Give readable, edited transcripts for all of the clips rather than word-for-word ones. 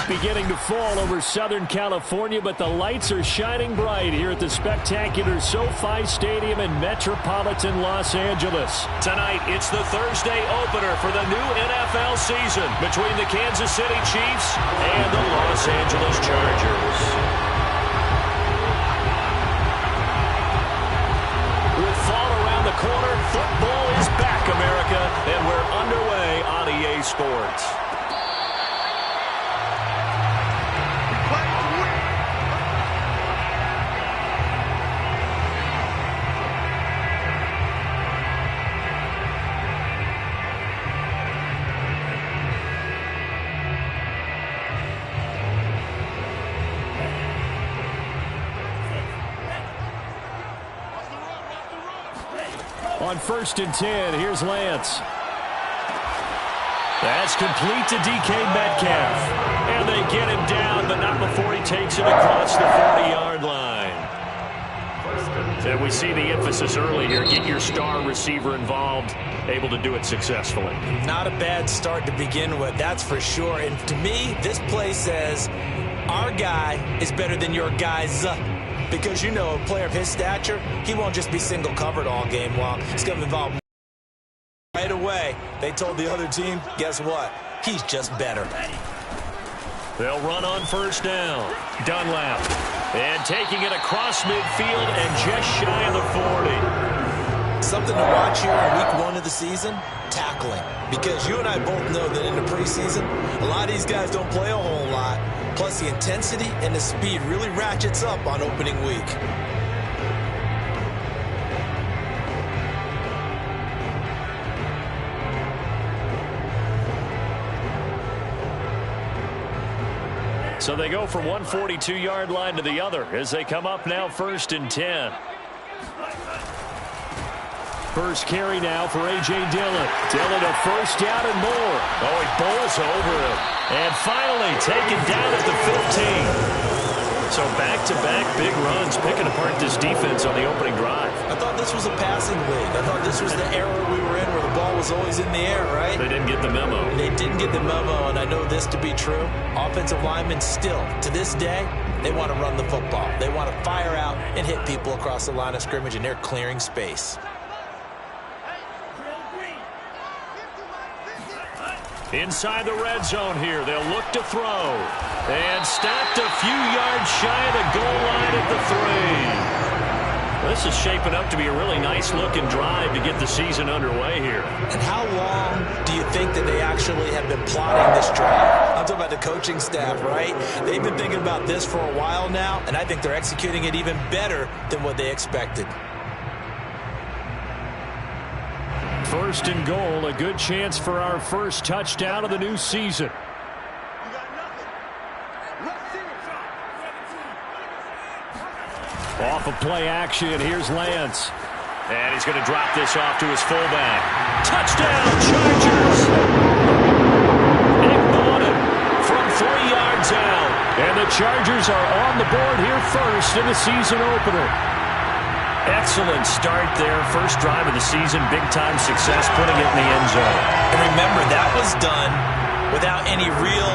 beginning to fall over Southern California, but the lights are shining bright here at the spectacular SoFi Stadium in metropolitan Los Angeles. Tonight, it's the Thursday opener for the new NFL season between the Kansas City Chiefs and the Los Angeles Chargers. With fall around the corner, football is back, America, and we're underway on EA Sports. On 1st and 10, here's Lance. That's complete to DK Metcalf. And they get him down, but not before he takes it across the 40-yard line. And we see the emphasis early here. Get your star receiver involved, able to do it successfully. Not a bad start to begin with, that's for sure. And to me, this play says our guy is better than your guys. Because, you know, a player of his stature, he won't just be single covered all game long. It's going to involve right away. They told the other team, guess what? He's just better. They'll run on 1st down. Dunlap. And taking it across midfield and just shy of the 40. Something to watch here in week 1 of the season, tackling. Because you and I both know that in the preseason, a lot of these guys don't play a whole lot. Plus, the intensity and the speed really ratchets up on opening week. So they go from one 42-yard line to the other as they come up now 1st and 10. First carry now for A.J. Dillon. Dillon a 1st down and more. Oh, he bowls over him. And finally taken down at the 15. So back-to-back big runs, picking apart this defense on the opening drive. I thought this was a passing league. I thought this was the era we were in where the ball was always in the air, right? They didn't get the memo. They didn't get the memo, and I know this to be true. Offensive linemen still, to this day, they want to run the football. They want to fire out and hit people across the line of scrimmage, and they're clearing space. Inside the red zone here, they'll look to throw. And stopped a few yards shy of the goal line at the 3. This is shaping up to be a really nice-looking drive to get the season underway here. And how long do you think that they actually have been plotting this drive? I'm talking about the coaching staff, right? They've been thinking about this for a while now, and I think they're executing it even better than what they expected. 1st and goal, a good chance for our first touchdown of the new season. Off of play action, here's Lance. And he's going to drop this off to his fullback. Touchdown, Chargers! Nick Bowden from 3 yards out. And the Chargers are on the board here first in the season opener. Excellent start there. First drive of the season. Big-time success putting it in the end zone. And remember, that was done without any real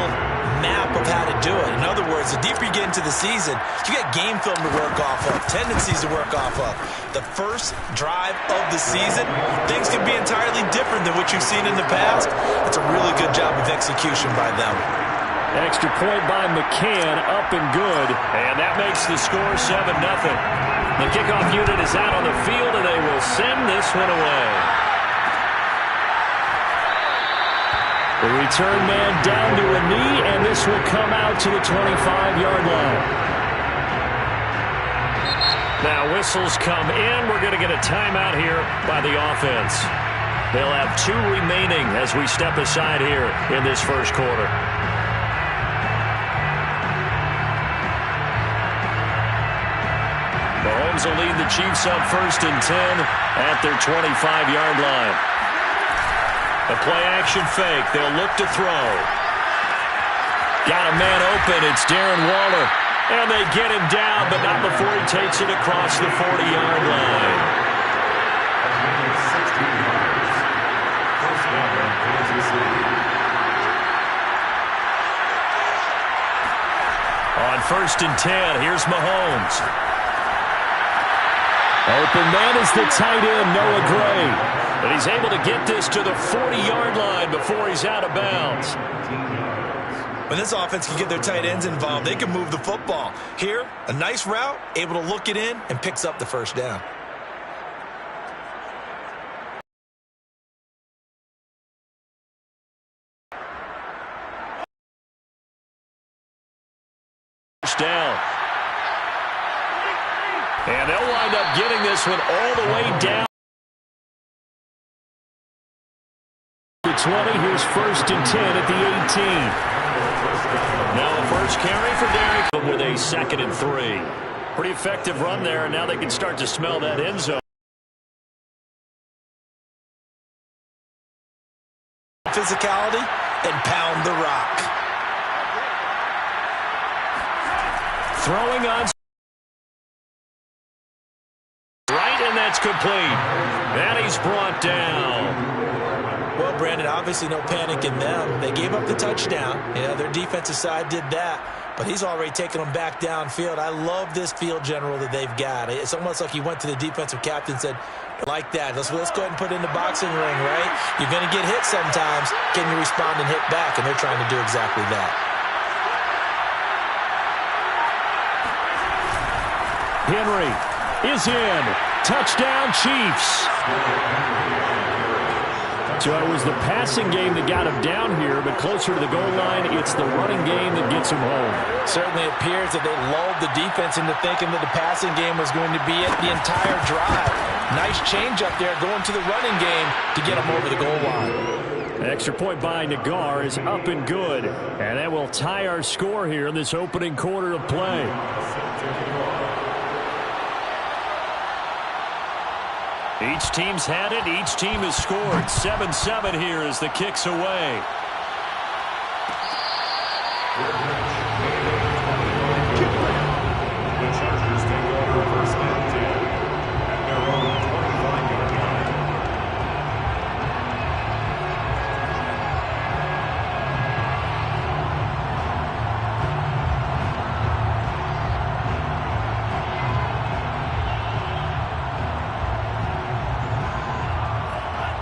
map of how to do it. In other words, the deeper you get into the season, you got game film to work off of, tendencies to work off of. The first drive of the season, things can be entirely different than what you've seen in the past. That's a really good job of execution by them. Extra point by McCann, up and good. And that makes the score 7-0. The kickoff unit is out on the field, and they will send this one away. The return man down to a knee, and this will come out to the 25-yard line. Now whistles come in. We're going to get a timeout here by the offense. They'll have 2 remaining as we step aside here in this first quarter. Mahomes will lead the Chiefs up 1st and 10 at their 25-yard line. A play-action fake. They'll look to throw. Got a man open. It's Darren Waller. And they get him down, but not before he takes it across the 40-yard line. 1st and 10. Here's Mahomes. Open man is the tight end, Noah Gray. And he's able to get this to the 40-yard line before he's out of bounds. When this offense can get their tight ends involved, they can move the football. Here, a nice route, able to look it in, and picks up the 1st down. Down. And they'll wind up getting this one all the way down. 20, here's 1st and 10 at the 18. Now the first carry for Derrick with a 2nd and 3. Pretty effective run there, and now they can start to smell that end zone. Physicality and pound the rock. Throwing on right, and that's complete. And he's brought down. Well, Brandon, obviously no panic in them. They gave up the touchdown. Yeah, their defensive side did that. But he's already taken them back downfield. I love this field general that they've got. It's almost like he went to the defensive captain and said, like that, let's go ahead and put it in the boxing ring, right? You're going to get hit sometimes. Can you respond and hit back? And they're trying to do exactly that. Henry is in. Touchdown, Chiefs. So it was the passing game that got him down here, but closer to the goal line, it's the running game that gets him home. Certainly appears that they lulled the defense into thinking that the passing game was going to be it the entire drive. Nice change up there going to the running game to get him over the goal line. An extra point by Nagar is up and good, and that will tie our score here in this opening quarter of play. Each team's had it. Each team has scored. 7-7 here as the kick's away. The Chargers take over 1st and 10 at their own 25-yard line.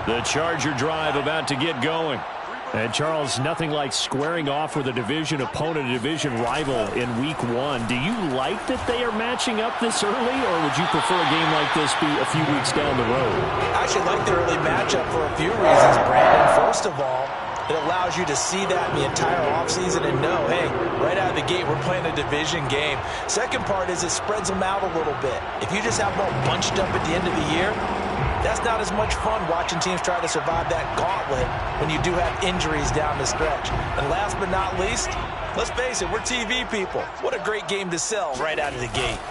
The Charger drive about to get going. And, Charles, nothing like squaring off with a division opponent, a division rival in Week 1. Do you like that they are matching up this early, or would you prefer a game like this be a few weeks down the road? I actually like the early matchup for a few reasons, Brandon. First of all, it allows you to see that in the entire offseason and know, hey, right out of the gate, we're playing a division game. Second part is it spreads them out a little bit. If you just have them all bunched up at the end of the year, that's not as much fun watching teams try to survive that gauntlet when you do have injuries down the stretch. And last but not least, let's face it, we're TV people. What a great game to sell right out of the gate.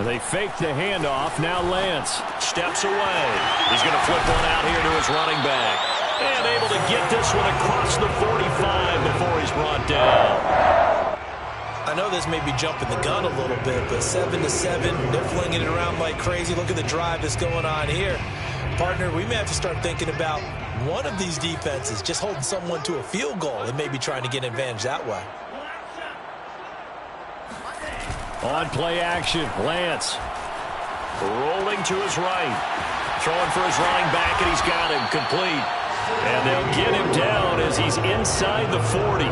They fake the handoff. Now Lance steps away. He's going to flip one out here to his running back. And able to get this one across the 45 before he's brought down. I know this may be jumping the gun a little bit, but 7-7, they're flinging it around like crazy. Look at the drive that's going on here. Partner, we may have to start thinking about one of these defenses just holding someone to a field goal and maybe trying to get an advantage that way. On play action, Lance rolling to his right. Throwing for his running back, and he's got him complete. And they'll get him down as he's inside the 40.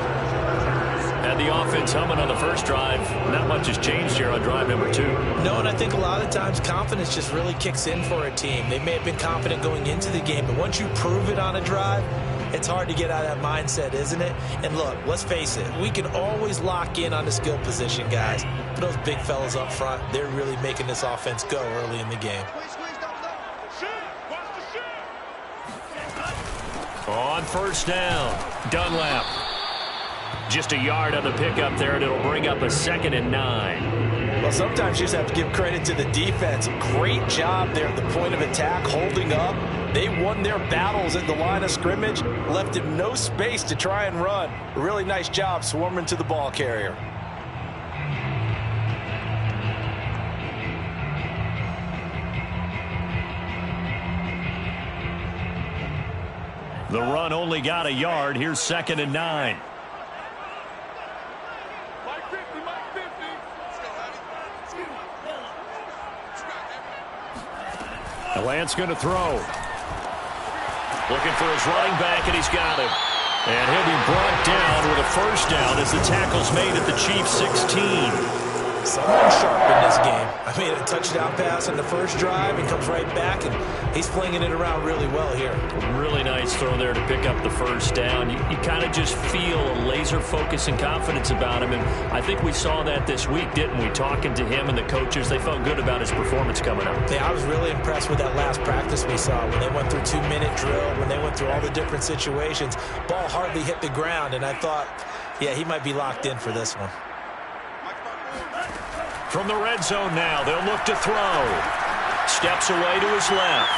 Had the offense humming on the first drive. Not much has changed here on drive number 2. No, and I think a lot of times confidence just really kicks in for a team. They may have been confident going into the game, but once you prove it on a drive, it's hard to get out of that mindset, isn't it? And look, let's face it, we can always lock in on the skill position, guys. But those big fellas up front, they're really making this offense go early in the game. On first down, Dunlap. Just a yard on the pickup there, and it'll bring up a 2nd and 9. Well, sometimes you just have to give credit to the defense. Great job there at the point of attack, holding up. They won their battles at the line of scrimmage, left him no space to try and run. A really nice job swarming to the ball carrier. The run only got a yard. Here's 2nd and 9. Lance going to throw. Looking for his running back, and he's got him. And he'll be brought down with a first down as the tackle's made at the Chiefs' 16. Someone sharp in this game. I mean, a touchdown pass on the first drive and comes right back, and he's flinging it around really well here. Really nice throw there to pick up the first down. You kind of just feel a laser focus and confidence about him, and I think we saw that this week, didn't we? Talking to him and the coaches, they felt good about his performance coming up. Yeah, I was really impressed with that last practice we saw when they went through 2-minute drill, when they went through all the different situations. Ball hardly hit the ground, and I thought, yeah, he might be locked in for this one. From the red zone now, they'll look to throw. Steps away to his left.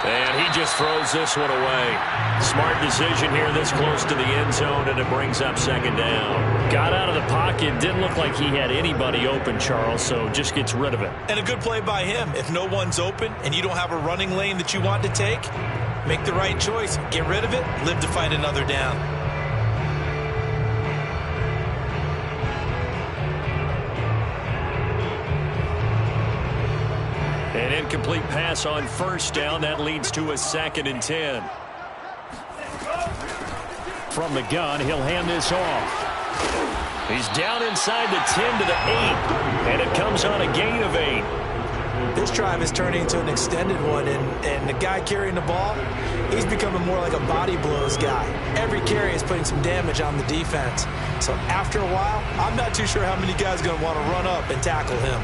And he just throws this one away. Smart decision here this close to the end zone, and it brings up second down. Got out of the pocket. Didn't look like he had anybody open, Charles, so just gets rid of it. And a good play by him. If no one's open and you don't have a running lane that you want to take, make the right choice. Get rid of it. Live to fight another down. An incomplete pass on first down. That leads to a 2nd and 10. From the gun, he'll hand this off. He's down inside the 10 to the 8. And it comes on a gain of 8. This drive is turning into an extended one, and the guy carrying the ball, he's becoming more like a body blows guy. Every carry is putting some damage on the defense. So after a while, I'm not too sure how many guys are going to want to run up and tackle him.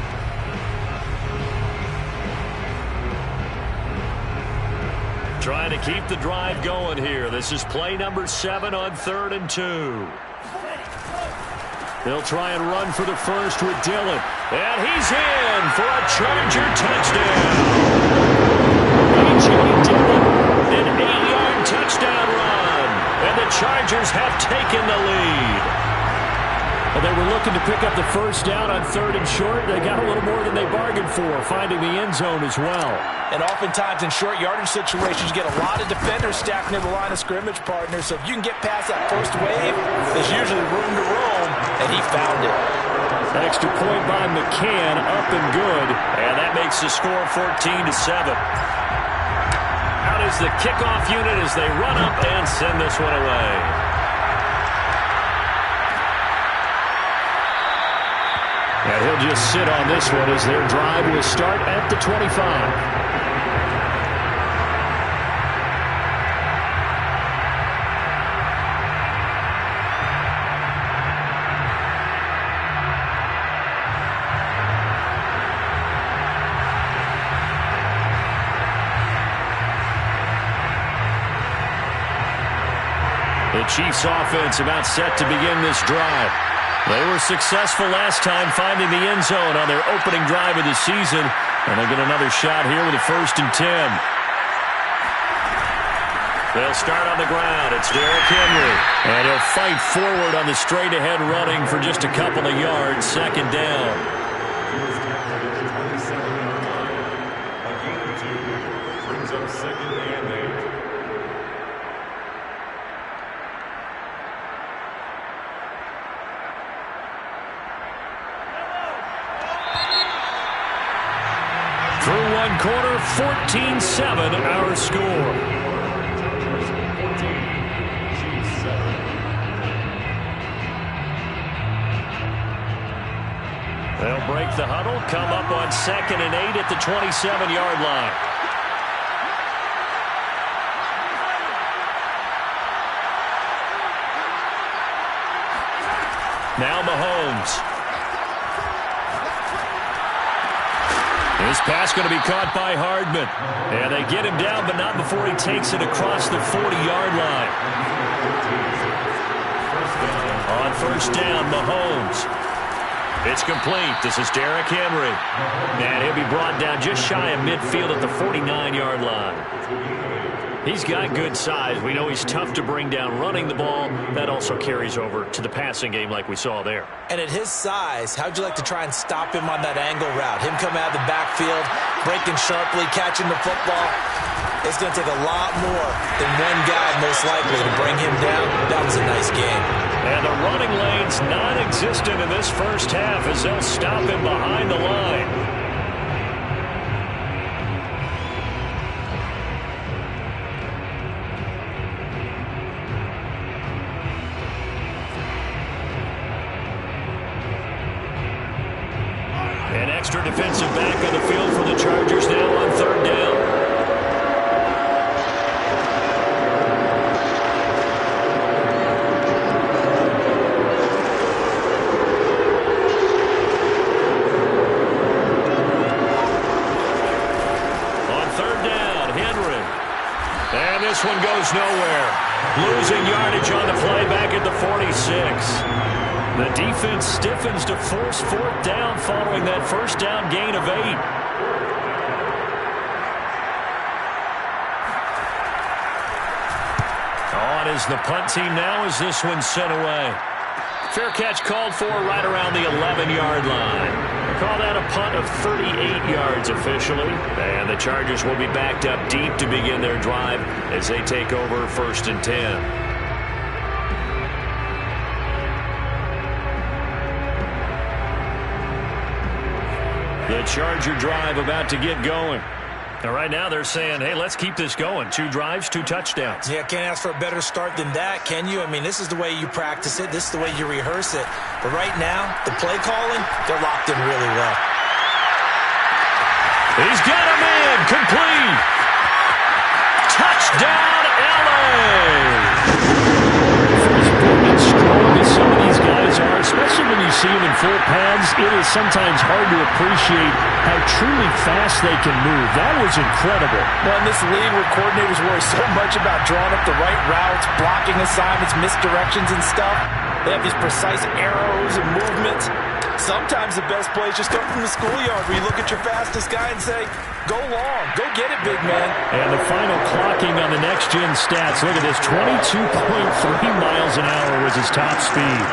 Trying to keep the drive going here. This is play number 7 on 3rd and 2. They'll try and run for the first with Dillon. And he's in for a Charger touchdown. A.J. Dillon, an 8-yard touchdown run. And the Chargers have taken the lead. Well, they were looking to pick up the first down on 3rd and short. They got a little more than they bargained for, finding the end zone as well. And oftentimes in short yardage situations, you get a lot of defenders stacked near the line of scrimmage partners. So if you can get past that first wave, there's usually room to roam, and he found it. Extra point by McCann, up and good. And that makes the score 14-7. Out is the kickoff unit as they run up and send this one away. And he'll just sit on this one as their drive will start at the 25. The Chiefs offense about set to begin this drive. They were successful last time finding the end zone on their opening drive of the season. And they'll get another shot here with a 1st and 10. They'll start on the ground. It's Derrick Henry. And he'll fight forward on the straight-ahead running for just a couple of yards. 2nd down. Brings up 2nd and 8. Through one quarter, 14-7 our score. They'll break the huddle, come up on 2nd and 8 at the 27-yard line. Now Mahomes. This pass going to be caught by Hardman. And they get him down, but not before he takes it across the 40-yard line. On 1st down, Mahomes. It's complete. This is Derrick Henry. And he'll be brought down just shy of midfield at the 49-yard line. He's got good size. We know he's tough to bring down running the ball. That also carries over to the passing game like we saw there. And at his size, how'd you like to try and stop him on that angle route? Him coming out of the backfield, breaking sharply, catching the football. It's going to take a lot more than one guy, most likely, to bring him down. That was a nice game. And the running lane's non-existent in this first half as they'll stop him behind the line. An extra defensive back on the field for the Chargers now on third down. On third down, Henry. And this one goes nowhere. Losing yardage on the play back at the 46. The defense stiffens to force fourth down following that first down gain of 8. On is the punt team now as this one's sent away. Fair catch called for right around the 11-yard line. Call that a punt of 38 yards officially. And the Chargers will be backed up deep to begin their drive as they take over 1st and 10. The Charger drive about to get going. And right now they're saying, hey, let's keep this going. 2 drives, 2 touchdowns. Yeah, can't ask for a better start than that, can you? I mean, this is the way you practice it. This is the way you rehearse it. But right now, the play calling, they're locked in really well. He's got a man. Complete. Touchdown, LA. Strong as some of these guys are, especially when you see them in full pads, it is sometimes hard to appreciate how truly fast they can move. That was incredible. Well, in this league where coordinators worry so much about drawing up the right routes, blocking assignments, misdirections and stuff, they have these precise arrows and movements. Sometimes the best plays just come from the schoolyard where you look at your fastest guy and say, go long, go get it, big man. And the final clocking on the next-gen stats. Look at this, 22.3 miles an hour was his top speed.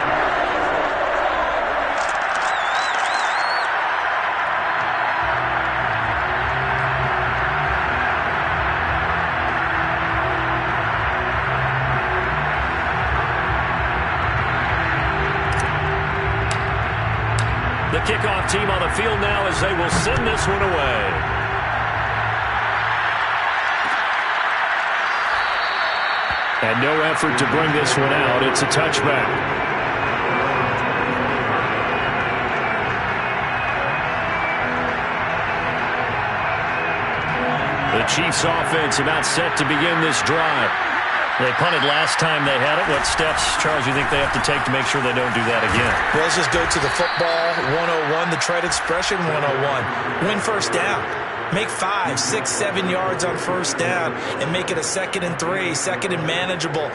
The kickoff team on the field now as they will send this one away. And no effort to bring this one out. It's a touchback. The Chiefs offense about set to begin this drive. They punted last time they had it. What steps, Charles, you think they have to take to make sure they don't do that again? Well, let's just go to the football 101, the trade expression 101. Win first down. Make 5, 6, 7 yards on first down and make it a 2nd and 3, 2nd and manageable.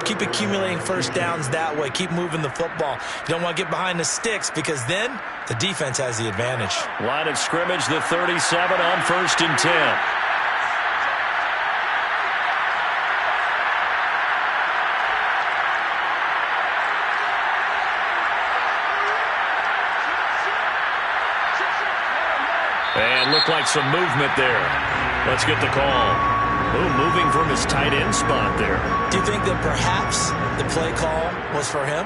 Keep accumulating first downs that way. Keep moving the football. You don't want to get behind the sticks because then the defense has the advantage. Line of scrimmage, the 37 on 1st and 10. And looked like some movement there. Let's get the call. Ooh, moving from his tight end spot there. Do you think that perhaps the play call was for him?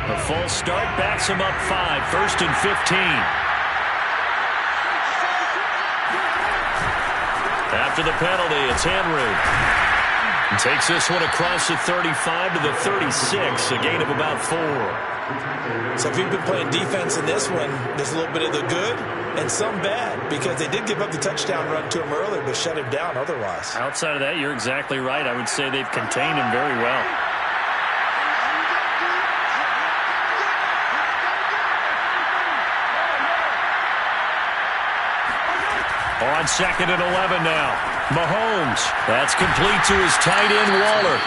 A false start backs him up 5, 1st and 15. After the penalty, it's Henry. And takes this one across the 35 to the 36, a gain of about 4. So if you've been playing defense in this one, there's a little bit of the good and some bad because they did give up the touchdown run to him earlier but shut him down otherwise. Outside of that, you're exactly right. I would say they've contained him very well. On 2nd and 11 now. Mahomes. That's complete to his tight end, Waller.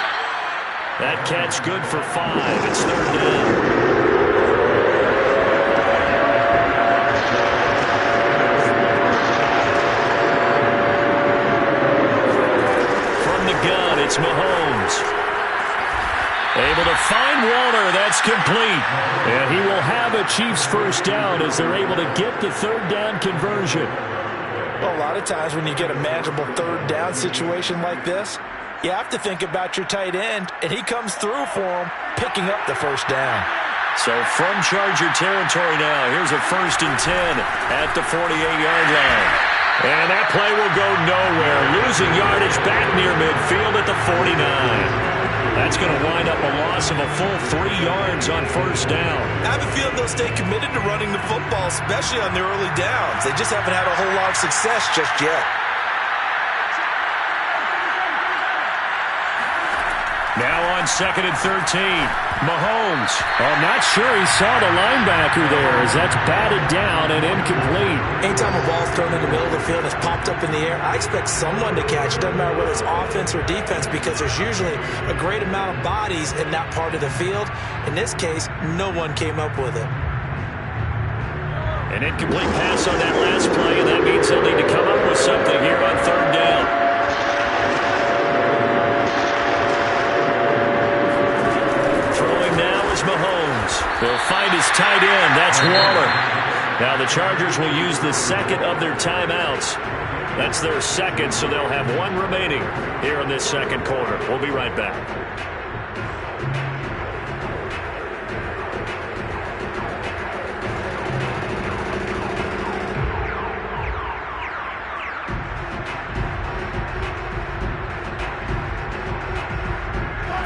That catch good for 5. It's 3rd down. Gun, it's Mahomes. Able to find Waller. That's complete. And he will have a Chiefs first down as they're able to get the 3rd down conversion. Well, a lot of times when you get a manageable 3rd down situation like this, you have to think about your tight end, and he comes through for him, picking up the first down. So from Charger territory now, here's a 1st and 10 at the 48-yard line. And that play will go nowhere. Losing yardage back near midfield at the 49. That's going to wind up a loss of a full 3 yards on first down. I have a feeling they'll stay committed to running the football, especially on their early downs. They just haven't had a whole lot of success just yet. Now on 2nd and 13, Mahomes. I'm not sure he saw the linebacker there as that's batted down and incomplete. Anytime a ball's thrown in the middle of the field and it's popped up in the air, I expect someone to catch it. Doesn't matter whether it's offense or defense, because there's usually a great amount of bodies in that part of the field. In this case, no one came up with it. An incomplete pass on that last play, and that means they'll need to come up with something here on 3rd down. Mahomes will find his tight end. That's Waller. Now the Chargers will use the second of their timeouts. That's their second, so they'll have one remaining here in this second quarter. We'll be right back.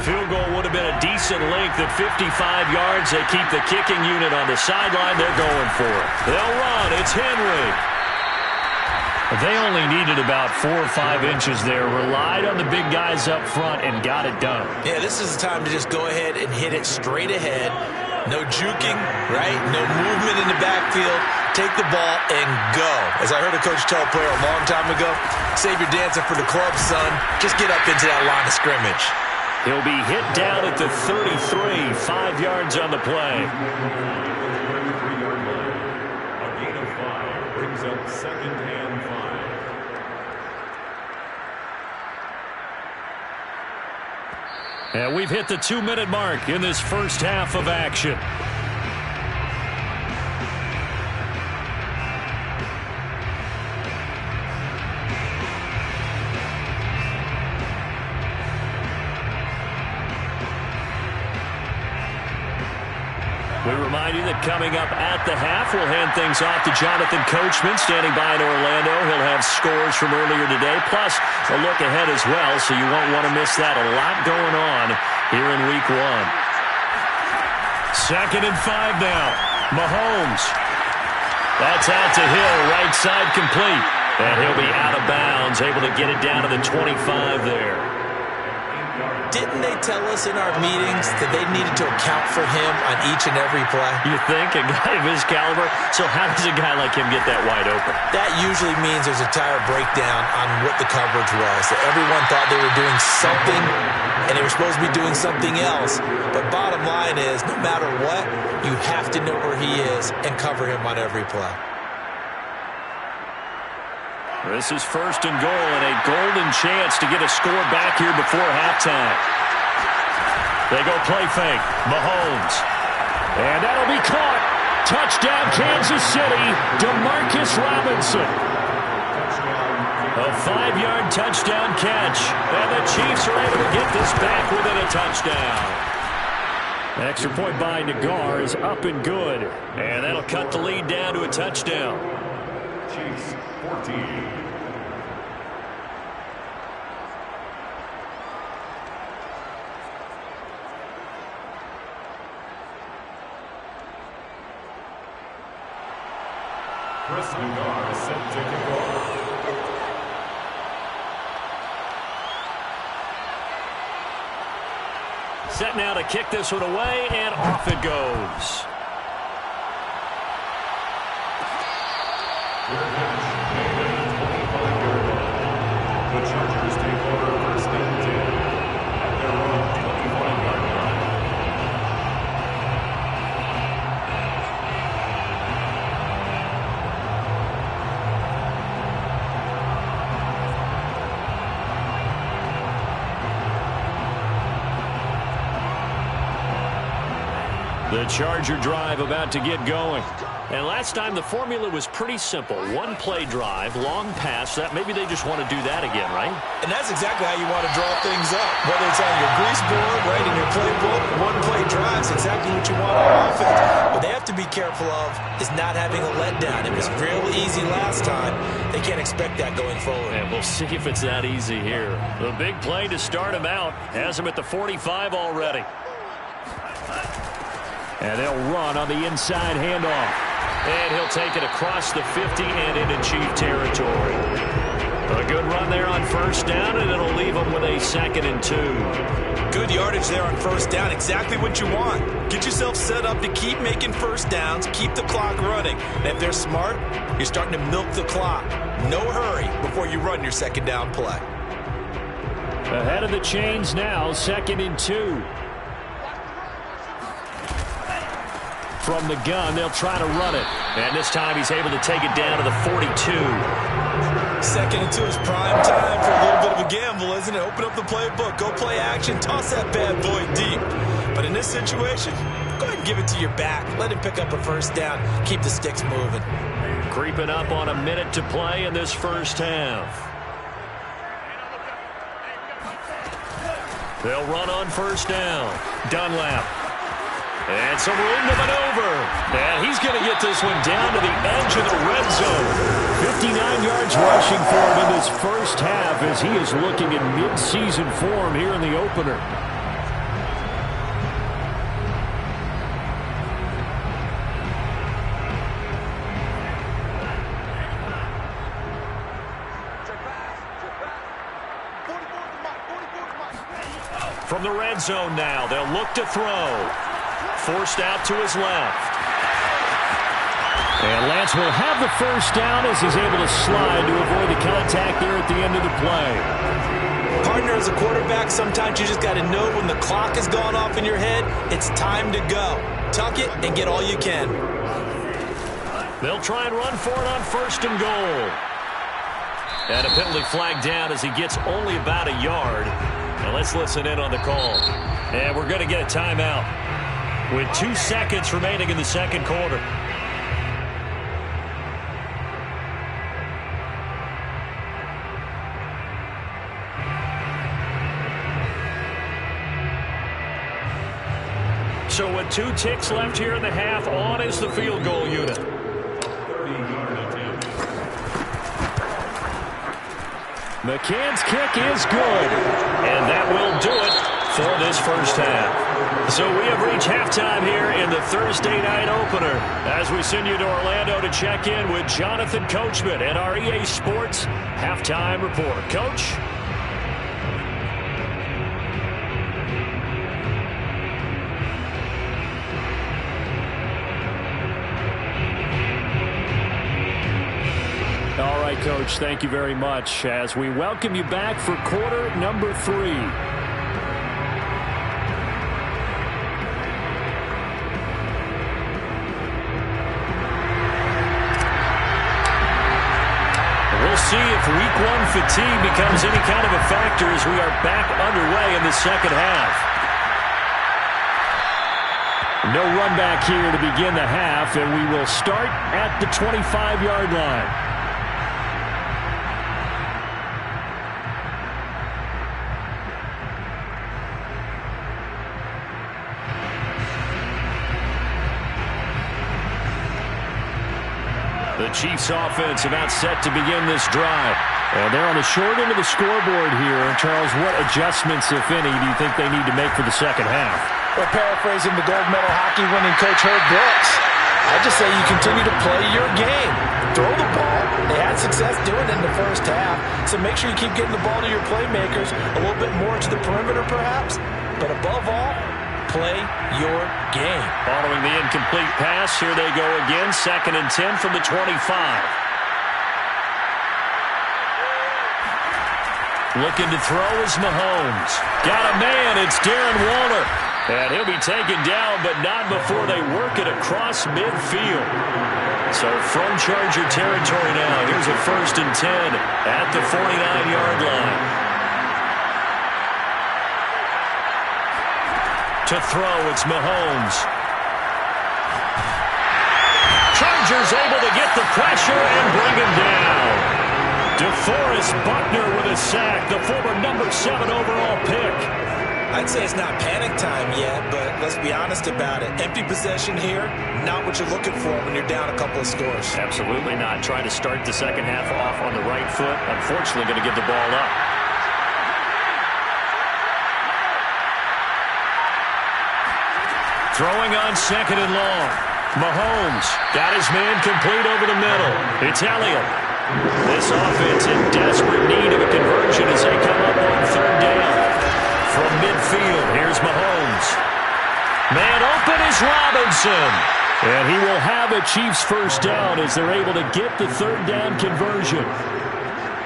Field goal would have been a decent length at 55 yards. They keep the kicking unit on the sideline. They're going for it. They'll run. It's Henry. They only needed about 4 or 5 inches there. Relied on the big guys up front and got it done. Yeah, this is the time to just go ahead and hit it straight ahead. No juking, right? No movement in the backfield. Take the ball and go. As I heard a coach tell a player a long time ago, save your dancing for the club, son. Just get up into that line of scrimmage. He'll be hit down at the 33, 5 yards on the play. A gain of 5 brings up 2nd and 5. And we've hit the 2-minute mark in this first half of action. We remind you that coming up at the half, we'll hand things off to Jonathan Coachman, standing by in Orlando. He'll have scores from earlier today, plus a look ahead as well, so you won't want to miss that. A lot going on here in Week 1. 2nd and 5 now. Mahomes. That's out to Hill, right side complete. And he'll be out of bounds, able to get it down to the 25 there. Didn't they tell us in our meetings that they needed to account for him on each and every play? You think? A guy of his caliber? So how does a guy like him get that wide open? That usually means there's a tire breakdown on what the coverage was. That everyone thought they were doing something, and they were supposed to be doing something else. But bottom line is, no matter what, you have to know where he is and cover him on every play. This is 1st and goal and a golden chance to get a score back here before halftime. They go play fake. Mahomes. And that'll be caught. Touchdown, Kansas City. DeMarcus Robinson. A 5-yard touchdown catch. And the Chiefs are able to get this back within a touchdown. Extra point by Nagar is up and good. And that'll cut the lead down to a touchdown. Chiefs 14. Chris Nagar set to kick off. Set now to kick this one away, and off it goes. The Chargers take over 1st and 10 at their own 25-yard line. The Charger drive about to get going. And last time the formula was pretty simple. 1-play drive, long pass. That maybe they just want to do that again, right? And that's exactly how you want to draw things up. Whether it's on your grease board, right, in your playbook, 1-play drives, exactly what you want on offense. But they have to to be careful of is not having a letdown. It was real easy last time. They can't expect that going forward. And we'll see if it's that easy here. The big play to start him out has him at the 45 already. And they'll run on the inside handoff. And he'll take it across the 50 and into Chief territory. A good run there on first down, and it'll leave them with a 2nd and 2. Good yardage there on first down. Exactly what you want. Get yourself set up to keep making first downs, keep the clock running. And if they're smart, you're starting to milk the clock. No hurry before you run your 2nd down play. Ahead of the chains now, 2nd and 2. From the gun, they'll try to run it. And this time he's able to take it down to the 42. 2nd and 2 is prime time for a little bit of a gamble, isn't it? Open up the playbook, go play action, toss that bad boy deep. But in this situation, go ahead and give it to your back. Let him pick up a first down. Keep the sticks moving. Creeping up on a minute to play in this first half. They'll run on first down. Dunlap. And some room to maneuver. And he's going to get this one down to the edge of the red zone. 59 yards rushing for him in this first half as he is looking in mid-season form here in the opener. From the red zone now, they'll look to throw. Forced out to his left. And Lance will have the first down as he's able to slide to avoid the contact there at the end of the play. Partner, as a quarterback, sometimes you just got to know when the clock has gone off in your head, it's time to go. Tuck it and get all you can. They'll try and run for it on 1st and goal. And a penalty flag down as he gets only about a yard. Now let's listen in on the call. And we're going to get a timeout with 2 seconds remaining in the 2nd quarter. So with 2 ticks left here in the half, on is the field goal unit. McCann's kick is good. And that will do it for this first half. So we have reached halftime here in the Thursday night opener as we send you to Orlando to check in with Jonathan Coachman and our EA Sports halftime report. Coach? All right, Coach, thank you very much as we welcome you back for quarter number 3. See if week 1 fatigue becomes any kind of a factor as we are back underway in the second half. No run back here to begin the half, and we will start at the 25-yard line. The Chiefs offense about set to begin this drive. And they're on the short end of the scoreboard here. And Charles, what adjustments, if any, do you think they need to make for the second half? Well, paraphrasing the gold medal hockey winning coach Herb Brooks, I just say you continue to play your game. Throw the ball. They had success doing it in the first half. So make sure you keep getting the ball to your playmakers, a little bit more to the perimeter perhaps. But above all, play your game. Following the incomplete pass, here they go again. 2nd and 10 from the 25. Looking to throw is Mahomes. Got a man, it's Darren Waller. And he'll be taken down, but not before they work it across midfield. So from Charger territory now, here's a 1st and 10 at the 49-yard line. To throw, it's Mahomes. Chargers able to get the pressure and bring him down. DeForest Buckner with a sack, the former number 7 overall pick. I'd say it's not panic time yet, but let's be honest about it. Empty possession here, not what you're looking for when you're down a couple of scores. Absolutely not. Trying to start the second half off on the right foot. Unfortunately, going to give the ball up. Throwing on second and long. Mahomes got his man complete over the middle. It's Elliott. This offense in desperate need of a conversion as they come up on third down. From midfield, here's Mahomes. Man open is Robinson. And he will have a Chiefs first down as they're able to get the third down conversion.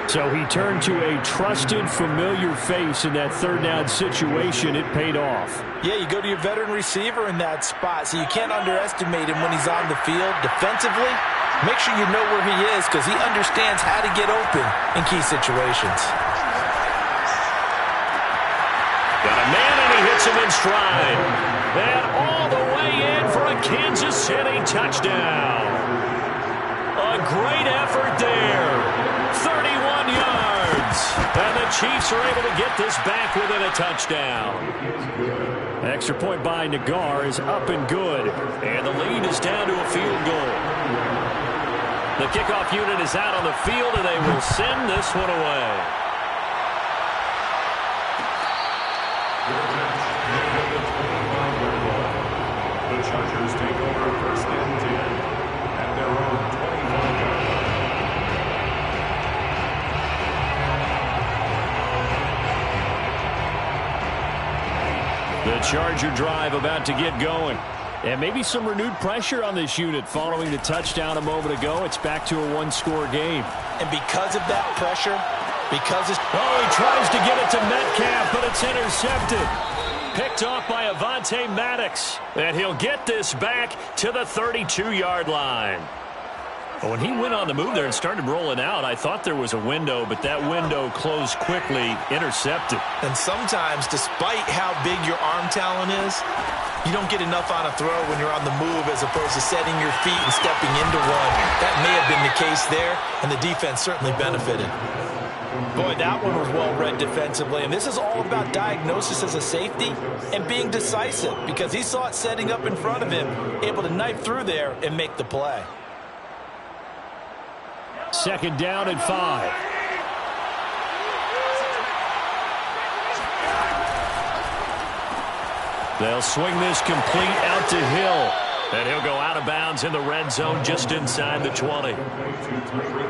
So he turned to a trusted, familiar face in that third down situation. It paid off. Yeah, you go to your veteran receiver in that spot, so you can't underestimate him when he's on the field. Defensively, make sure you know where he is because he understands how to get open in key situations. Got a man, and he hits him in stride. And all the way in for a Kansas City touchdown. A great effort there. 31 yards. And the Chiefs are able to get this back within a touchdown. Extra point by Nagar is up and good. And the lead is down to a field goal. The kickoff unit is out on the field, and they will send this one away. The Chargers take over first and 10 at their own 21-yard line. The Charger drive about to get going. And maybe some renewed pressure on this unit following the touchdown a moment ago. It's back to a one-score game. And because of that pressure, because it's... Oh, he tries to get it to Metcalf, but it's intercepted. Picked off by Avonte Maddox. And he'll get this back to the 32-yard line. But when he went on the move there and started rolling out, I thought there was a window, but that window closed quickly, intercepted. And sometimes, despite how big your arm talent is, you don't get enough on a throw when you're on the move as opposed to setting your feet and stepping into one. That may have been the case there, and the defense certainly benefited. Boy, that one was well-read defensively, and this is all about diagnosis as a safety and being decisive because he saw it setting up in front of him, able to knife through there and make the play. Second down and 5. They'll swing this complete out to Hill. And he'll go out of bounds in the red zone just inside the 20.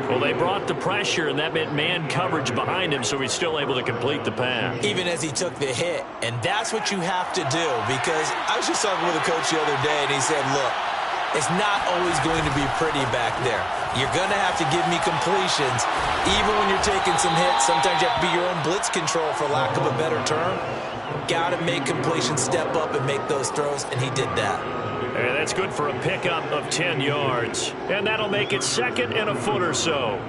Well, they brought the pressure, and that meant man coverage behind him, so he's still able to complete the pass. Even as he took the hit. And that's what you have to do because I was just talking with a coach the other day, and he said, look, it's not always going to be pretty back there. You're going to have to give me completions. Even when you're taking some hits, sometimes you have to be your own blitz control, for lack of a better term. Got to make completions, step up, and make those throws, and he did that. And that's good for a pickup of 10 yards. And that'll make it second and a foot or so.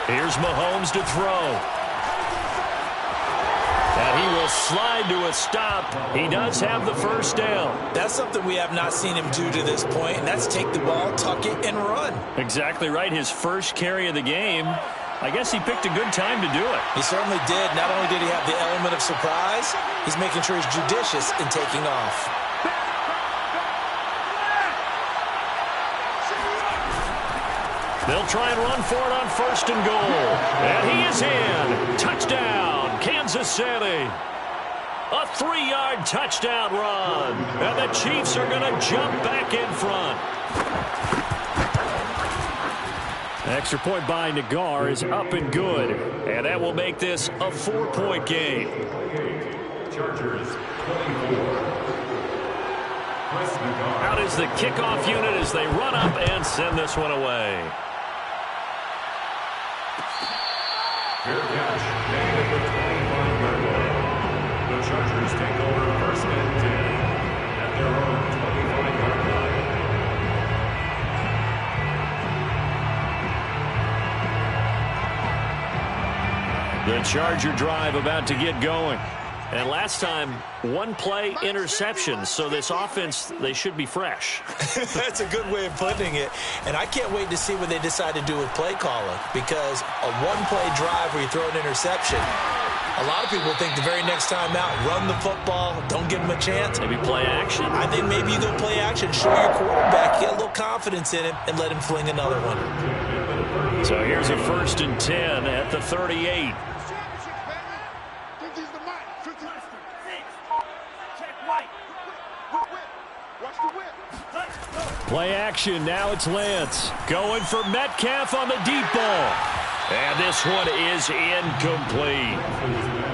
Here's Mahomes to throw. And he will slide to a stop. He does have the first down. That's something we have not seen him do to this point, and that's take the ball, tuck it, and run. Exactly right. His first carry of the game. I guess he picked a good time to do it. He certainly did. Not only did he have the element of surprise, he's making sure he's judicious in taking off. They'll try and run for it on first and goal. And he is in. Touchdown, Kansas City. A 3-yard touchdown run. And the Chiefs are going to jump back in front. Extra point by Nagar is up and good. And that will make this a 4-point game. Chargers 24. Out is the kickoff unit as they run up and send this one away. Fair catch made at the 25-yard line. The Chargers take over first and 10 at their own 25-yard line. The Charger drive about to get going. And last time, one play interception. So this offense, they should be fresh. That's a good way of putting it. And I can't wait to see what they decide to do with play calling, because a one-play drive where you throw an interception, a lot of people think the very next time out, run the football, don't give them a chance. Maybe play action. I think maybe you go play action, show your quarterback, get a little confidence in him, and let him fling another one. So here's a 1st and 10 at the 38. Play action. Now it's Lance. Going for Metcalf on the deep ball. And this one is incomplete.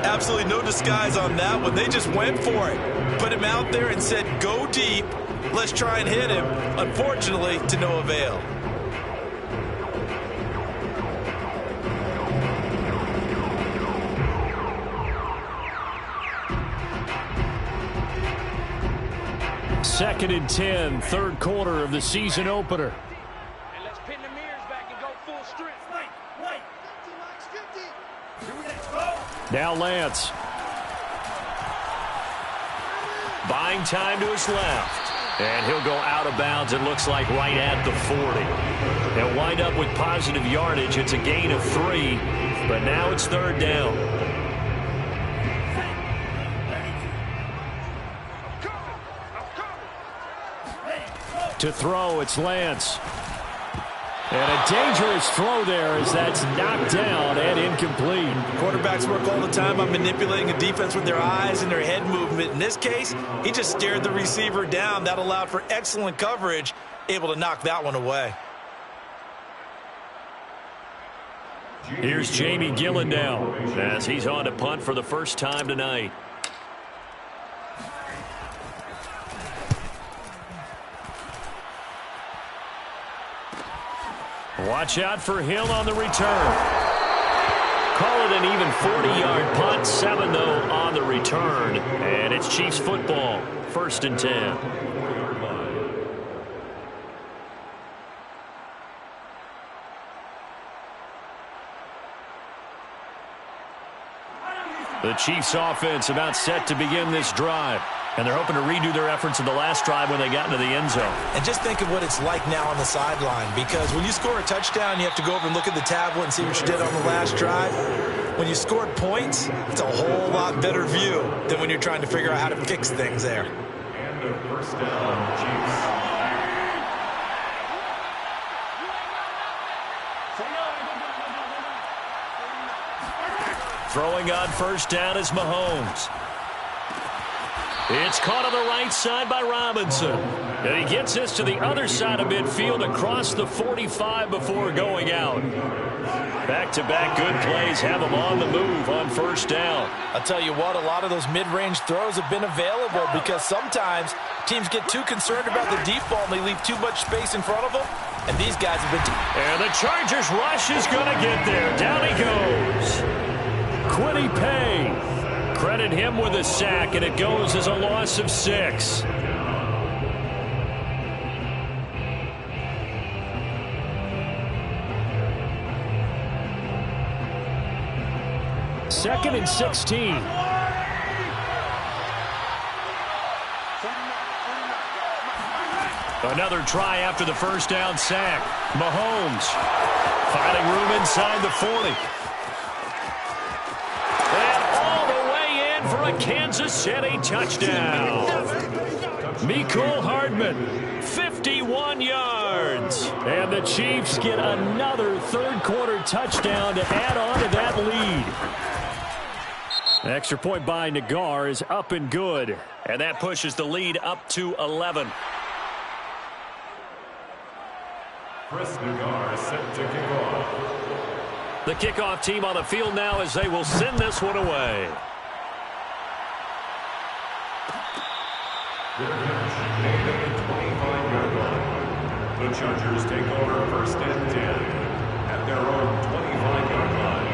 Absolutely no disguise on that one. They just went for it. Put him out there and said, go deep. Let's try and hit him. Unfortunately, to no avail. Second and 10, third quarter of the season opener. And let's pin the mirrors back and go full strength. Wait. Now Lance. Buying time to his left. And he'll go out of bounds, it looks like, right at the 40. They'll wind up with positive yardage. It's a gain of 3, but now it's 3rd down. To throw, it's Lance. And a dangerous throw there as that's knocked down and incomplete. Quarterbacks work all the time on manipulating a defense with their eyes and their head movement. In this case, he just stared the receiver down. That allowed for excellent coverage, able to knock that one away. Here's Jamie Gillen now as he's on to punt for the first time tonight. Watch out for Hill on the return. Call it an even 40-yard punt, 7 though on the return. And it's Chiefs football, 1st and 10. The Chiefs offense about set to begin this drive. And they're hoping to redo their efforts in the last drive when they got into the end zone. And just think of what it's like now on the sideline, because when you score a touchdown, you have to go over and look at the tablet and see what you did on the last drive. When you scored points, it's a whole lot better view than when you're trying to figure out how to fix things there. And a 1st down, Chiefs. Throwing on 1st down is Mahomes. It's caught on the right side by Robinson. And he gets this to the other side of midfield across the 45 before going out. Back-to-back good plays have him on the move on 1st down. I'll tell you what, a lot of those mid-range throws have been available because sometimes teams get too concerned about the deep ball and they leave too much space in front of them. And these guys have been... And the Chargers rush is going to get there. Down he goes. Quiddy Pay. Credit him with a sack, and it goes as a loss of 6. Second and 16. Another try after the 1st down sack. Mahomes finding room inside the 40. For a Kansas City touchdown. Mecole Hardman, 51 yards. And the Chiefs get another 3rd quarter touchdown to add on to that lead. Extra point by Nagar is up and good. And that pushes the lead up to 11. Chris Nagar set to kick off. The kickoff team on the field now as they will send this one away. Their catch made at the 25-yard line. The Chargers take over 1st and 10 at their own 25-yard line.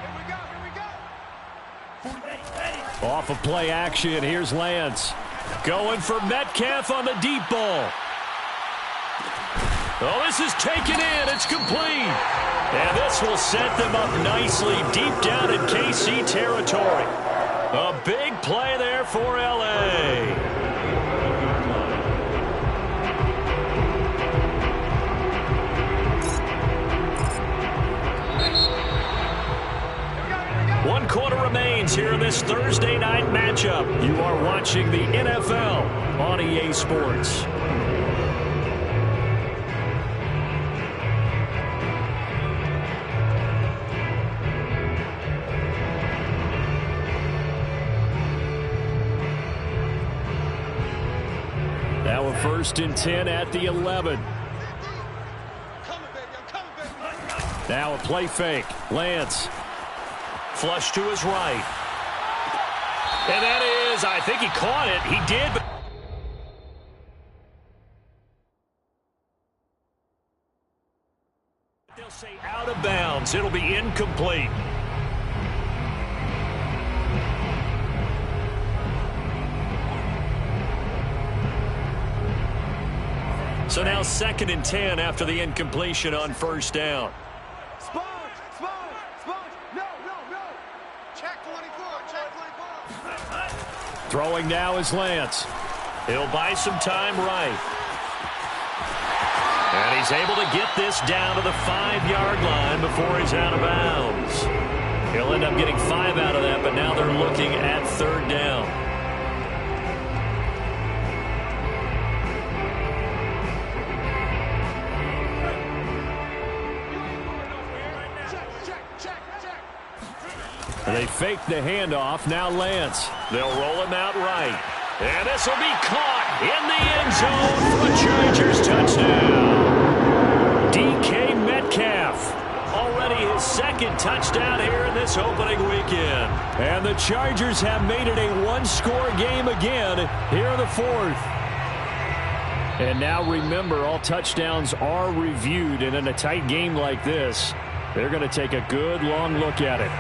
Here we go. Off of play action, here's Lance. Going for Metcalf on the deep ball. Oh, this is taken in. It's complete. And this will set them up nicely deep down in KC territory. A big play there for L.A. One quarter remains here in this Thursday night matchup. You are watching the NFL on EA Sports. Now a 1st and 10 at the 11. Now a play fake. Lance. Flush to his right. And that is, I think he caught it. He did. But they'll say out of bounds. It'll be incomplete. So now 2nd and 10 after the incompletion on 1st down. Throwing now is Lance. He'll buy some time right. And he's able to get this down to the 5-yard line before he's out of bounds. He'll end up getting 5 out of that, but now they're looking at 3rd down. They fake the handoff. Now Lance. They'll roll him out right. And this will be caught in the end zone for a Chargers touchdown. DK Metcalf. Already his 2nd touchdown here in this opening weekend. And the Chargers have made it a one-score game again here in the 4th. And now remember, all touchdowns are reviewed. And in a tight game like this, they're going to take a good long look at it.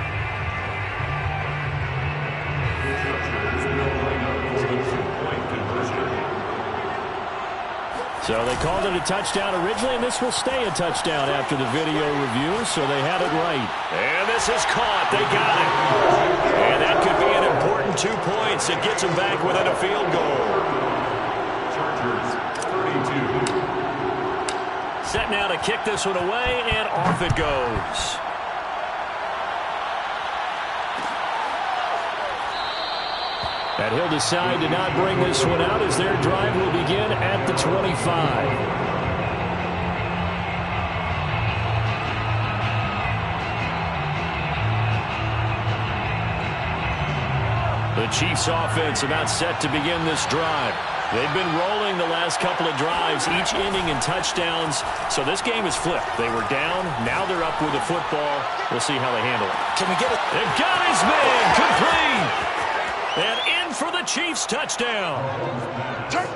So they called it a touchdown originally, and this will stay a touchdown after the video review, so they had it right. And this is caught. They got it. And that could be an important 2 points. It gets them back within a field goal. Chargers, 32. Set now to kick this one away, and off it goes. And he'll decide to not bring this one out as their drive will begin at the 25. The Chiefs offense about set to begin this drive. They've been rolling the last couple of drives, each ending in touchdowns. So this game is flipped. They were down. Now they're up with the football. We'll see how they handle it. Can we get it? They've got his man complete. And in for the Chiefs touchdown.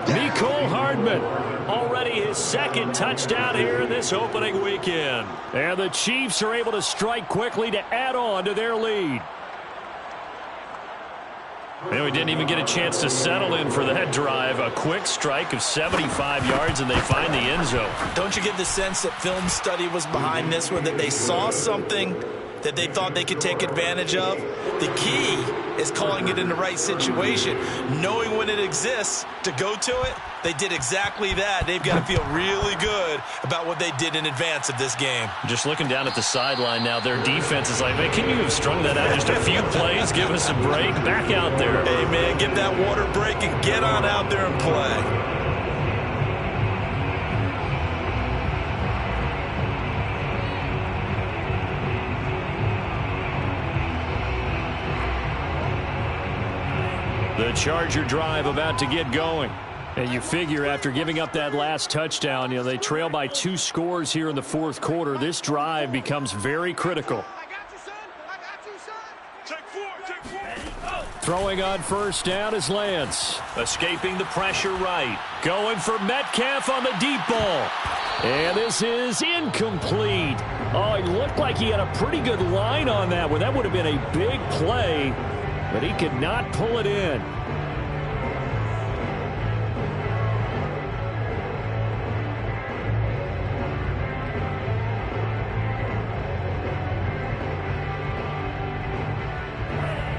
Mecole Hardman, already his 2nd touchdown here in this opening weekend. And the Chiefs are able to strike quickly to add on to their lead. And we didn't even get a chance to settle in for that drive. A quick strike of 75 yards, and they find the end zone. Don't you get the sense that film study was behind this one, that they saw something that they thought they could take advantage of? The key is calling it in the right situation, knowing when it exists to go to it. They did exactly that. They've got to feel really good about what they did in advance of this game. Just looking down at the sideline now, their defense is like, man, can you have strung that out just a few plays? Give us a break. Back out there. Hey, man, get that water break and get on out there and play. The Charger drive about to get going. And you figure after giving up that last touchdown, they trail by 2 scores here in the 4th quarter. This drive becomes very critical. Throwing on 1st down is Lance. Escaping the pressure right. Going for Metcalf on the deep ball. And this is incomplete. Oh, it looked like he had a pretty good line on that one. That would have been a big play. but he could not pull it in.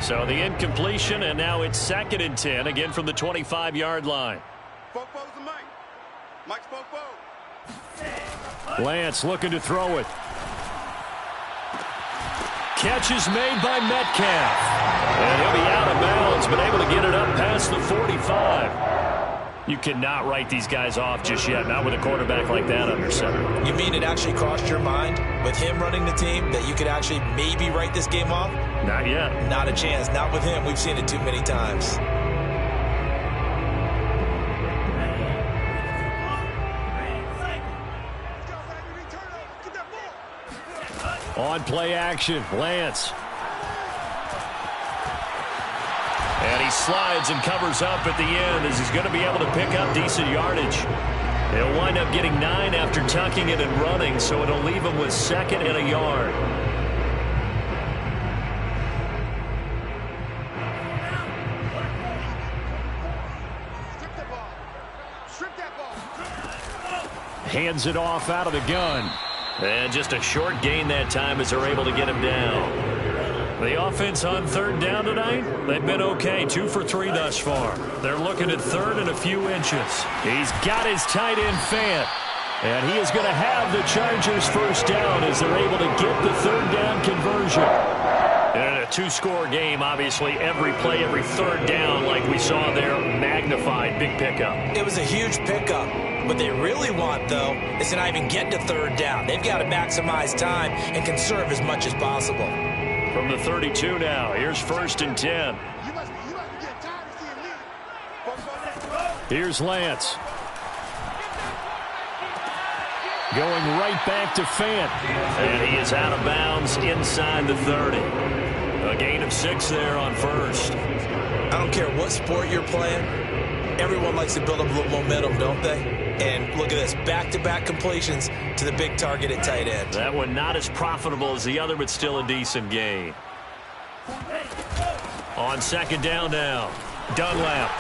So the incompletion, and now it's 2nd and 10, again from the 25-yard line. Lance looking to throw it. Catch is made by Metcalf. And he'll be out of bounds, but able to get it up past the 45. You cannot write these guys off just yet, not with a quarterback like that under center. You mean it actually crossed your mind with him running the team that you could actually maybe write this game off? Not yet. Not a chance. Not with him. We've seen it too many times. On play action, Lance. And he slides and covers up at the end as he's going to be able to pick up decent yardage. He'll wind up getting 9 after tucking it and running, so it'll leave him with 2nd and a yard. Hands it off out of the gun. And just a short gain that time as they're able to get him down. The offense on 3rd down tonight, they've been okay, 2 for 3 thus far. They're looking at 3rd and a few inches. He's got his tight end Fant. And he is going to have the Chargers first down as they're able to get the 3rd down conversion. And in a 2-score game, obviously, every play, every 3rd down, like we saw there, magnified, big pickup. It was a huge pickup. What they really want, though, is to not even get to 3rd down. They've got to maximize time and conserve as much as possible. From the 32 now, here's 1st and 10. Here's Lance. Going right back to Fant. And he is out of bounds inside the 30. A gain of 6 there on 1st. I don't care what sport you're playing. Everyone likes to build up a little momentum, don't they? And look at this, back-to-back completions to the big target at tight end. That one not as profitable as the other, but still a decent gain. On 2nd down now, Dunlap.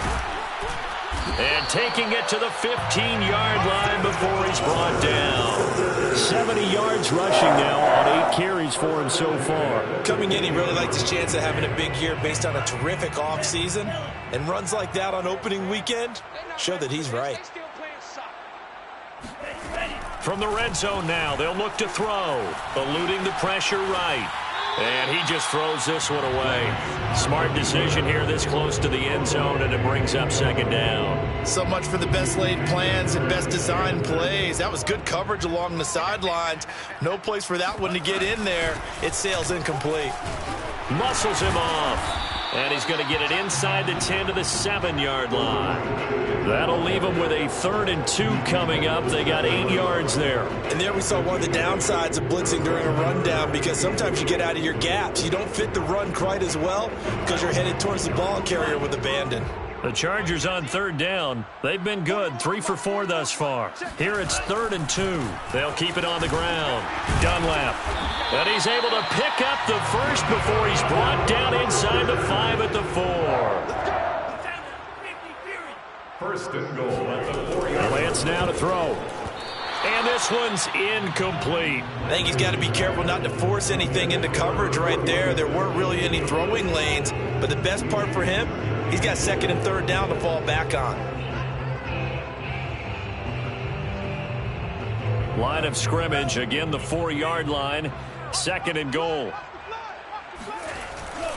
And taking it to the 15-yard line before he's brought down. 70 yards rushing now on 8 carries for him so far. Coming in, he really likes his chance of having a big year based on a terrific offseason. And runs like that on opening weekend show that he's right. From the red zone now, they'll look to throw. Eluding the pressure right. And he just throws this one away. Smart decision here this close to the end zone, and it brings up 2nd down. So much for the best laid plans and best designed plays. That was good coverage along the sidelines. No place for that one to get in there. It sails incomplete. Muscles him off. And he's going to get it inside the 10 to the 7-yard line. That'll leave him with a 3rd and 2 coming up. They got 8 yards there. And there we saw one of the downsides of blitzing during a rundown, because sometimes you get out of your gaps. You don't fit the run quite as well because you're headed towards the ball carrier with abandon. The Chargers on 3rd down. They've been good, 3 for 4 thus far. Here it's 3rd and 2. They'll keep it on the ground. Dunlap. And he's able to pick up the first before he's brought down inside the 5 at the 4. 1st and goal at the 4-yard line. Lance now to throw. And this one's incomplete. I think he's got to be careful not to force anything into coverage right there. There weren't really any throwing lanes, but the best part for him, he's got 2nd and 3rd down to fall back on. Line of scrimmage, again the 4-yard line. 2nd and goal.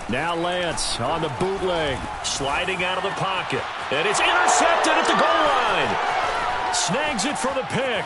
Now Lance on the bootleg, sliding out of the pocket. And it's intercepted at the goal line. Snags it for the pick.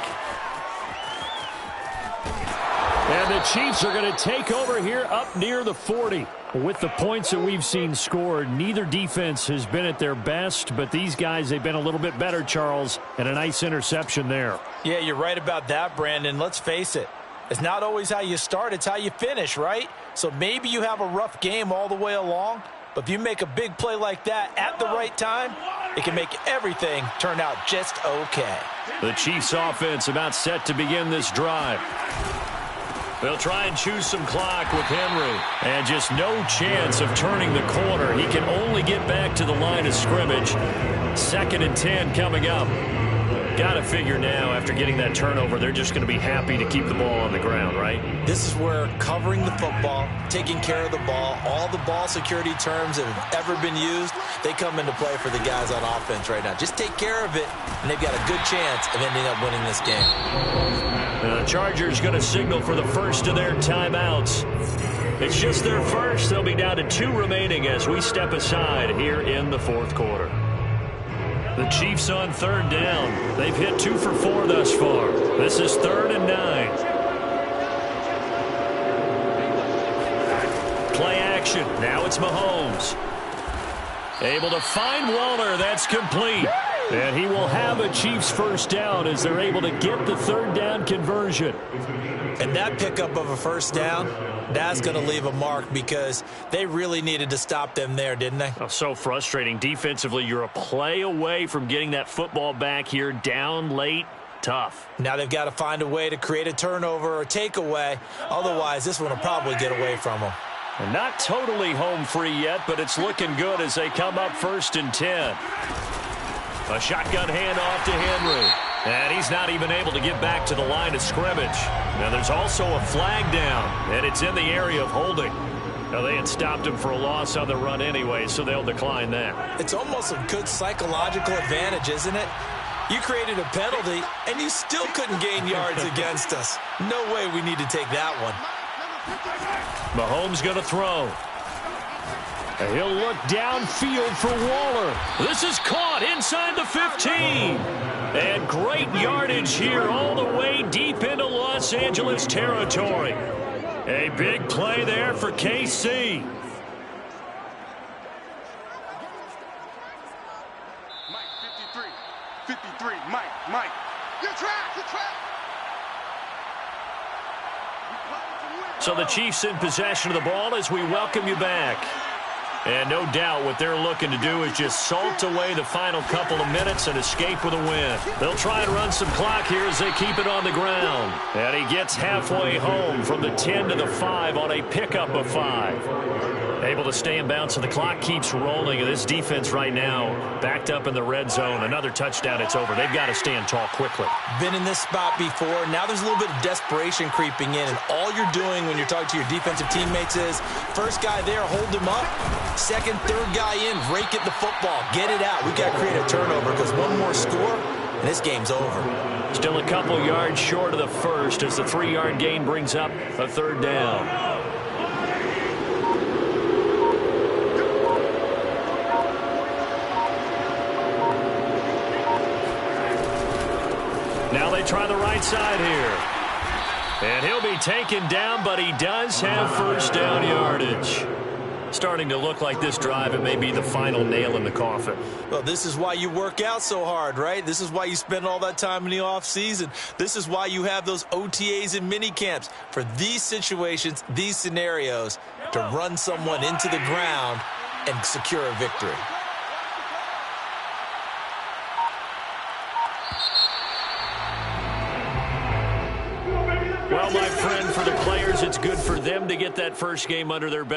And the Chiefs are going to take over here up near the 40. With the points that we've seen scored, neither defense has been at their best, but these guys, they've been a little bit better, Charles, and a nice interception there. Yeah, you're right about that, Brandon. Let's face it. It's not always how you start, it's how you finish, right? So maybe you have a rough game all the way along, but if you make a big play like that at the right time, it can make everything turn out just okay. The Chiefs offense about set to begin this drive. They'll try and choose some clock with Henry. And just no chance of turning the corner. He can only get back to the line of scrimmage. 2nd and 10 coming up. Got to figure now, after getting that turnover, they're just going to be happy to keep the ball on the ground, right? This is where covering the football, taking care of the ball, all the ball security terms that have ever been used, they come into play for the guys on offense right now. Just take care of it, and they've got a good chance of ending up winning this game. The Chargers going to signal for the first of their timeouts. It's just their first. They'll be down to 2 remaining as we step aside here in the 4th quarter. The Chiefs on 3rd down. They've hit 2 for 4 thus far. This is 3rd and 9. Play action. Now it's Mahomes. Able to find Waller. That's complete. And he will have a Chiefs first down as they're able to get the 3rd down conversion. And that pickup of a first down, that's going to leave a mark because they really needed to stop them there, didn't they? Oh, so frustrating. Defensively, you're a play away from getting that football back here down late. Tough. Now they've got to find a way to create a turnover or takeaway. Otherwise, this one will probably get away from them. And not totally home free yet, but it's looking good as they come up 1st and 10. A shotgun handoff to Henry. And he's not even able to get back to the line of scrimmage. Now there's also a flag down, and it's in the area of holding. Now they had stopped him for a loss on the run anyway, so they'll decline that. It's almost a good psychological advantage, isn't it? You created a penalty, and you still couldn't gain yards against us. No way we need to take that one. Mahomes going to throw. He'll look downfield for Waller. This is caught inside the 15. And great yardage here all the way deep into Los Angeles territory. A big play there for KC. Mike, 53, Mike. You're trapped. So the Chiefs in possession of the ball as we welcome you back. And no doubt what they're looking to do is just salt away the final couple of minutes and escape with a win. They'll try and run some clock here as they keep it on the ground. And he gets halfway home from the 10 to the 5 on a pickup of 5. Able to stay in bounds, so the clock keeps rolling. And this defense right now backed up in the red zone. Another touchdown, it's over. They've got to stand tall quickly. Been in this spot before. Now there's a little bit of desperation creeping in. And all you're doing when you're talking to your defensive teammates is, first guy there, hold him up. Second, third guy in, rake at the football. Get it out. We've got to create a turnover because one more score, and this game's over. Still a couple yards short of the first as the 3-yard gain brings up a 3rd down. Now they try the right side here. And he'll be taken down, but he does have first down yardage. Starting to look like this drive, it may be the final nail in the coffin. Well, this is why you work out so hard, right? This is why you spend all that time in the offseason. This is why you have those OTAs and mini camps for these situations, these scenarios, to run someone into the ground and secure a victory. Well, my friend, for the players, it's good for them to get that first game under their belt.